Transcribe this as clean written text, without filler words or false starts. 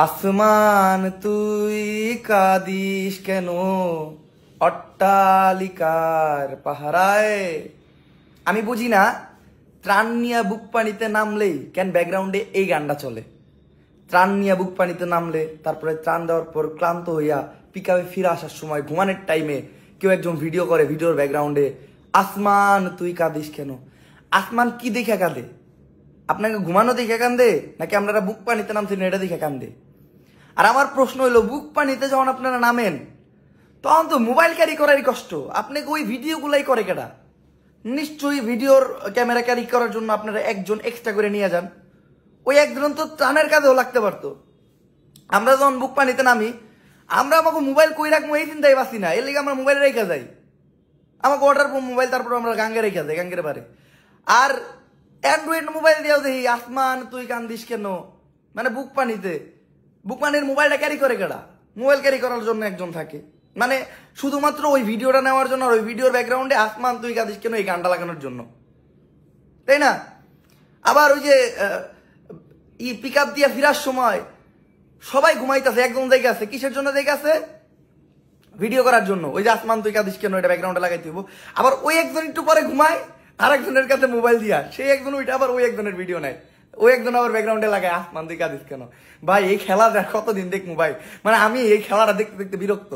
আসমান তুই কাঁদিস কেন অট্টালিকার পাহারায়। আমি বুঝি না ত্রাণ নিয়ে বুক পানিতে নামলেই কেন ব্যাকগ্রাউন্ডে এই গানটা চলে। ত্রাণ নিয়ে বুক পানিতে নামলে তারপরে ত্রাণ দেওয়ার পর ক্লান্ত হইয়া পিকআপে ফিরে আসার সময় ঘুমানোর টাইমে কেউ একজন ভিডিও করে, ভিডিওর ব্যাকগ্রাউন্ডে আসমান তুই কাঁদিস কেন। আসমান কি দেখে কাঁদে? আপনাকে ঘুমানো দেখে কান্দে নাকি আপনারা বুক পানিতে নামছেন এটা দেখে কান্দে? আর আমার প্রশ্ন হইলো, বুক পানিতে যখন আপনারা নামেন তখন তো মোবাইল ক্যারি করারই কষ্ট, আপনাকে ওই ভিডিওগুলাই করে কেডা? নিশ্চয়ই ভিডিওর ক্যামেরা ক্যারি করার জন্য আপনারা একজন এক্সট্রা করে নিয়ে যান। ওই একজন তো ত্রাণের কাজেও লাগতে পারতো। আমরা যখন বুক পানিতে নামি আমরা আমাকে মোবাইল কই রাখবো এই চিন্তাই বাঁচি না, এর লিগে আমরা মোবাইল রেখে যাই। আমাকে অর্ডার মোবাইল তারপর আমরা গাঙ্গে রেখে যাই, গাঙ্গের পারে। আর অ্যান্ড্রয়েড মোবাইল দিয়েও দেখি আসমান তুই কান্দিস কেন, মানে বুক পানির মোবাইলটা ক্যারি করে কেডা? মোবাইল ক্যারি করার জন্য একজন থাকে, মানে শুধুমাত্র ওই ভিডিওটা নেওয়ার জন্য আর ওই ভিডিওর ব্যাকগ্রাউন্ডে আসমান তুই কাঁদিস কেন এই গানটা লাগানোর জন্য, তাই না? আবার ওই যে পিক আপ দিয়ে ফিরার সময় সবাই ঘুমাইতেছে, একজন দেখে আছে কিসের জন্য দেখে আছে? ভিডিও করার জন্য। ওই যে আসমান তুই কাঁদিস কেন এটা ব্যাকগ্রাউন্ডে লাগাইতে হইব। আবার ওই একজন একটু পরে ঘুমায় আর একজনের কাছে মোবাইল দিয়া, সেই একজন ওইটা আবার ওই একজনের ভিডিও নেয়, ওই একজন আবার ব্যাকগ্রাউন্ডে লাগায় আসমান তুই কাঁদিস কেন। ভাই এই খেলা দেখ কতদিন দেখবো ভাই, মানে আমি এই খেলাটা দেখতে দেখতে বিরক্ত।